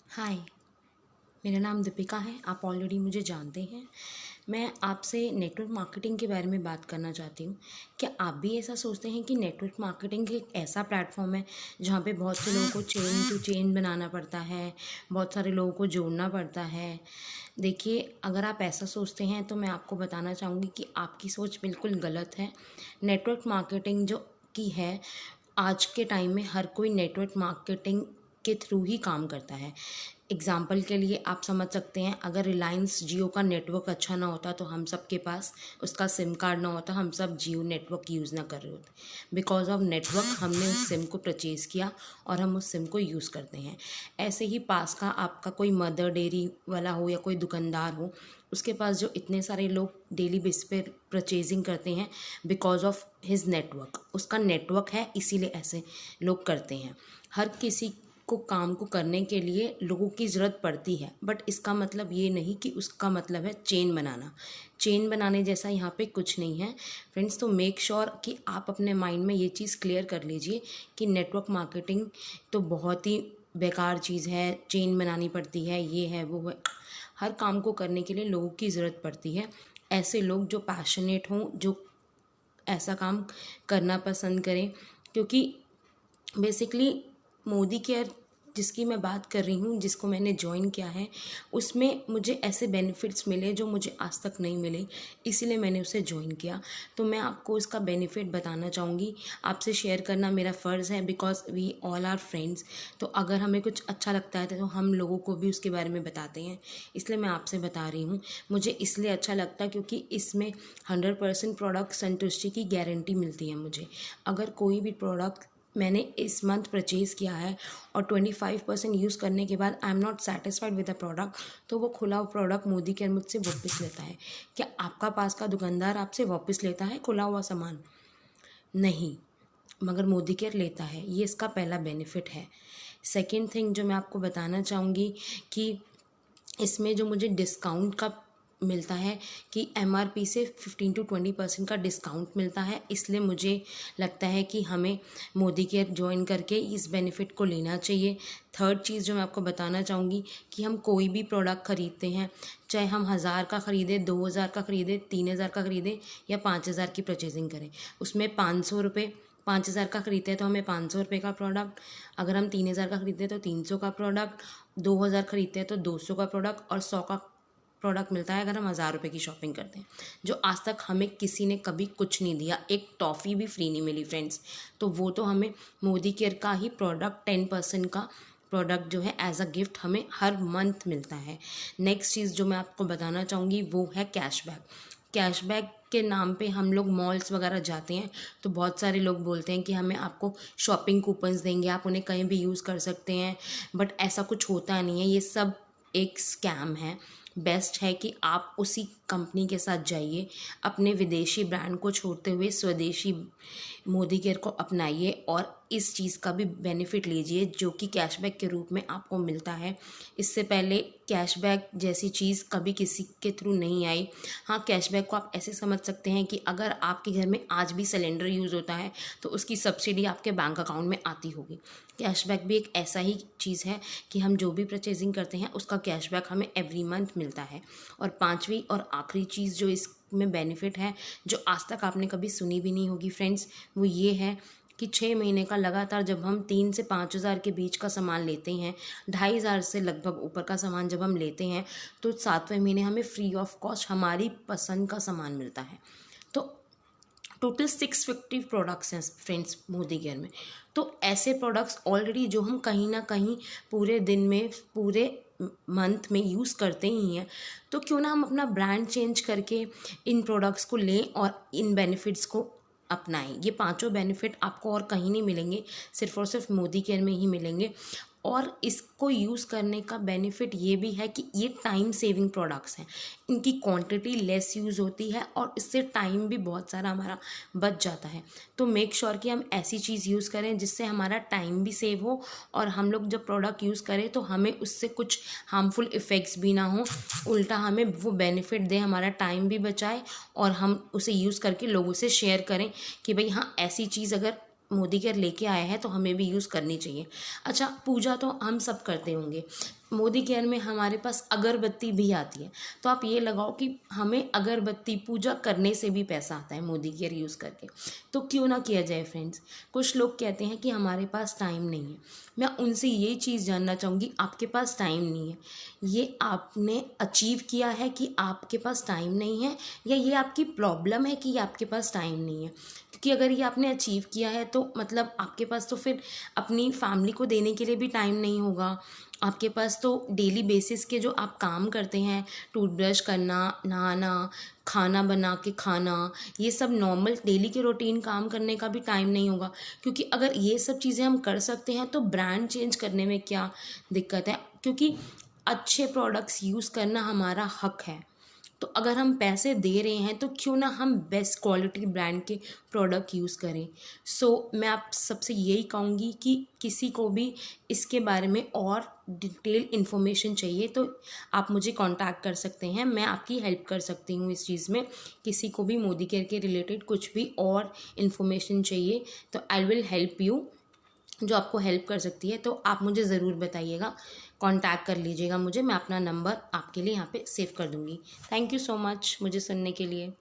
हाय, मेरा नाम दीपिका है। आप ऑलरेडी मुझे जानते हैं। मैं आपसे नेटवर्क मार्केटिंग के बारे में बात करना चाहती हूँ। क्या आप भी ऐसा सोचते हैं कि नेटवर्क मार्केटिंग एक ऐसा प्लेटफॉर्म है जहाँ पे बहुत से लोगों को चेन टू चेन बनाना पड़ता है, बहुत सारे लोगों को जोड़ना पड़ता है? देखिए, अगर आप ऐसा सोचते हैं तो मैं आपको बताना चाहूँगी कि आपकी सोच बिल्कुल गलत है। नेटवर्क मार्केटिंग जो की है, आज के टाइम में हर कोई नेटवर्क मार्केटिंग के थ्रू ही काम करता है। एग्ज़ाम्पल के लिए आप समझ सकते हैं, अगर रिलायंस जियो का नेटवर्क अच्छा ना होता तो हम सब के पास उसका सिम कार्ड ना होता, हम सब जियो नेटवर्क यूज़ ना कर रहे होते। बिकॉज ऑफ नेटवर्क हमने उस सिम को परचेज़ किया और हम उस सिम को यूज़ करते हैं। ऐसे ही पास का आपका कोई मदर डेयरी वाला हो या कोई दुकानदार हो, उसके पास जो इतने सारे लोग डेली बेस पे परचेजिंग करते हैं बिकॉज ऑफ हिज नेटवर्क, उसका नेटवर्क है, इसीलिए ऐसे लोग करते हैं। हर किसी को काम को करने के लिए लोगों की ज़रूरत पड़ती है, बट इसका मतलब ये नहीं कि उसका मतलब है चेन बनाना। चेन बनाने जैसा यहाँ पे कुछ नहीं है फ्रेंड्स। तो मेक श्योर कि आप अपने माइंड में ये चीज़ क्लियर कर लीजिए कि नेटवर्क मार्केटिंग तो बहुत ही बेकार चीज़ है, चेन बनानी पड़ती है, ये है वो है। हर काम को करने के लिए लोगों की ज़रूरत पड़ती है। ऐसे लोग जो पैशनेट हों, जो ऐसा काम करना पसंद करें, क्योंकि बेसिकली मोदी केयर जिसकी मैं बात कर रही हूँ, जिसको मैंने ज्वाइन किया है, उसमें मुझे ऐसे बेनिफिट्स मिले जो मुझे आज तक नहीं मिले, इसीलिए मैंने उसे ज्वाइन किया। तो मैं आपको इसका बेनिफिट बताना चाहूँगी, आपसे शेयर करना मेरा फ़र्ज़ है, because we all are friends. तो अगर हमें कुछ अच्छा लगता है तो हम लोगों को भी उसके बारे में बताते हैं, इसलिए मैं आपसे बता रही हूँ। मुझे इसलिए अच्छा लगता है क्योंकि इसमें 100% प्रोडक्ट संतुष्टि की गारंटी मिलती है मुझे। अगर कोई भी प्रोडक्ट मैंने इस मंथ परचेज़ किया है और 25% यूज़ करने के बाद I am not satisfied with the product, तो वो खुला हुआ प्रोडक्ट मोदी केयर मुझसे वापस लेता है। क्या आपका पास का दुकानदार आपसे वापस लेता है खुला हुआ सामान? नहीं, मगर मोदी केयर लेता है। ये इसका पहला बेनिफिट है। सेकेंड थिंग जो मैं आपको बताना चाहूँगी कि इसमें जो मुझे डिस्काउंट का मिलता है कि एमआरपी से 15 to 20% का डिस्काउंट मिलता है, इसलिए मुझे लगता है कि हमें मोदी केयर ज्वाइन करके इस बेनिफिट को लेना चाहिए। थर्ड चीज़ जो मैं आपको बताना चाहूँगी कि हम कोई भी प्रोडक्ट ख़रीदते हैं, चाहे हम 1000 का ख़रीदें, 2000 का ख़रीदें, 3000 का ख़रीदें या 5000 की परचेजिंग करें, उसमें 500 रुपये, 5000 का ख़रीदते हैं तो हमें 500 रुपये का प्रोडक्ट, अगर हम 3000 का ख़रीदते हैं तो 300 का प्रोडक्ट, 2000 ख़रीदते हैं तो 200 का प्रोडक्ट और 100 का प्रोडक्ट मिलता है अगर हम 1000 रुपये की शॉपिंग करते हैं। जो आज तक हमें किसी ने कभी कुछ नहीं दिया, एक टॉफ़ी भी फ्री नहीं मिली फ्रेंड्स। तो वो तो हमें मोदी केयर का ही प्रोडक्ट 10% का प्रोडक्ट जो है एज अ गिफ्ट हमें हर मंथ मिलता है। नेक्स्ट चीज़ जो मैं आपको बताना चाहूँगी वो है कैशबैक। कैशबैक के नाम पे हम लोग मॉल्स वगैरह जाते हैं तो बहुत सारे लोग बोलते हैं कि हमें आपको शॉपिंग कूपन्स देंगे, आप उन्हें कहीं भी यूज़ कर सकते हैं, बट ऐसा कुछ होता नहीं है। ये सब एक स्कैम है। बेस्ट है कि आप उसी कंपनी के साथ जाइए, अपने विदेशी ब्रांड को छोड़ते हुए स्वदेशी मोदी केयर को अपनाइए और इस चीज़ का भी बेनिफिट लीजिए जो कि कैशबैक के रूप में आपको मिलता है। इससे पहले कैशबैक जैसी चीज़ कभी किसी के थ्रू नहीं आई। हाँ, कैशबैक को आप ऐसे समझ सकते हैं कि अगर आपके घर में आज भी सिलेंडर यूज़ होता है तो उसकी सब्सिडी आपके बैंक अकाउंट में आती होगी। कैशबैक भी एक ऐसा ही चीज़ है कि हम जो भी परचेजिंग करते हैं उसका कैशबैक हमें एवरी मंथ मिलता है। और पांचवी और आखिरी चीज़ जो इसमें बेनिफिट है, जो आज तक आपने कभी सुनी भी नहीं होगी फ्रेंड्स, वो ये है कि 6 महीने का लगातार जब हम 3 से 5 हज़ार के बीच का सामान लेते हैं, 2,500 से लगभग ऊपर का सामान जब हम लेते हैं, तो 7वें महीने हमें फ्री ऑफ कॉस्ट हमारी पसंद का सामान मिलता है। तो टोटल 650 प्रोडक्ट्स हैं फ्रेंड्स मोदी केयर में। तो ऐसे प्रोडक्ट्स ऑलरेडी जो हम कहीं ना कहीं पूरे दिन में, पूरे मंथ में यूज़ करते ही हैं, तो क्यों ना हम अपना ब्रांड चेंज करके इन प्रोडक्ट्स को लें और इन बेनिफिट्स को अपनाएं। ये पांचों बेनिफिट आपको और कहीं नहीं मिलेंगे, सिर्फ और सिर्फ मोदी केयर में ही मिलेंगे। और इसको यूज़ करने का बेनिफिट ये भी है कि ये टाइम सेविंग प्रोडक्ट्स हैं, इनकी क्वांटिटी लेस यूज़ होती है और इससे टाइम भी बहुत सारा हमारा बच जाता है। तो मेक श्योर कि हम ऐसी चीज़ यूज़ करें जिससे हमारा टाइम भी सेव हो और हम लोग जब प्रोडक्ट यूज़ करें तो हमें उससे कुछ हार्मफुल इफ़ेक्ट्स भी ना हो, उल्टा हमें वो बेनिफिट दे, हमारा टाइम भी बचाए और हम उसे यूज़ करके लोगों से शेयर करें कि भाई हाँ, ऐसी चीज़ अगर मोदी केयर लेके आया है तो हमें भी यूज़ करनी चाहिए। अच्छा, पूजा तो हम सब करते होंगे, मोदी केयर में हमारे पास अगरबत्ती भी आती है, तो आप ये लगाओ कि हमें अगरबत्ती पूजा करने से भी पैसा आता है मोदी केयर यूज़ करके, तो क्यों ना किया जाए फ्रेंड्स। कुछ लोग कहते हैं कि हमारे पास टाइम नहीं है, मैं उनसे ये चीज़ जानना चाहूँगी, आपके पास टाइम नहीं है, ये आपने अचीव किया है कि आपके पास टाइम नहीं है, या ये आपकी प्रॉब्लम है कि आपके पास टाइम नहीं है? क्योंकि अगर ये आपने अचीव किया है तो मतलब आपके पास तो फिर अपनी फैमिली को देने के लिए भी टाइम नहीं होगा, आपके पास तो डेली बेसिस के जो आप काम करते हैं, टूथब्रश करना, नहाना, खाना बना के खाना, ये सब नॉर्मल डेली के रूटीन काम करने का भी टाइम नहीं होगा। क्योंकि अगर ये सब चीज़ें हम कर सकते हैं तो ब्रांड चेंज करने में क्या दिक्कत है, क्योंकि अच्छे प्रोडक्ट्स यूज़ करना हमारा हक है। तो अगर हम पैसे दे रहे हैं तो क्यों ना हम बेस्ट क्वालिटी ब्रांड के प्रोडक्ट यूज़ करें। मैं आप सबसे यही कहूँगी कि किसी को भी इसके बारे में और डिटेल इन्फॉर्मेशन चाहिए तो आप मुझे कांटेक्ट कर सकते हैं, मैं आपकी हेल्प कर सकती हूँ इस चीज़ में। किसी को भी मोदी केयर के रिलेटेड कुछ भी और इन्फॉर्मेशन चाहिए तो आई विल हेल्प यू, जो आपको हेल्प कर सकती है, तो आप मुझे ज़रूर बताइएगा, कांटेक्ट कर लीजिएगा मुझे, मैं अपना नंबर आपके लिए यहाँ पे सेव कर दूँगी। थैंक यू सो मच मुझे सुनने के लिए।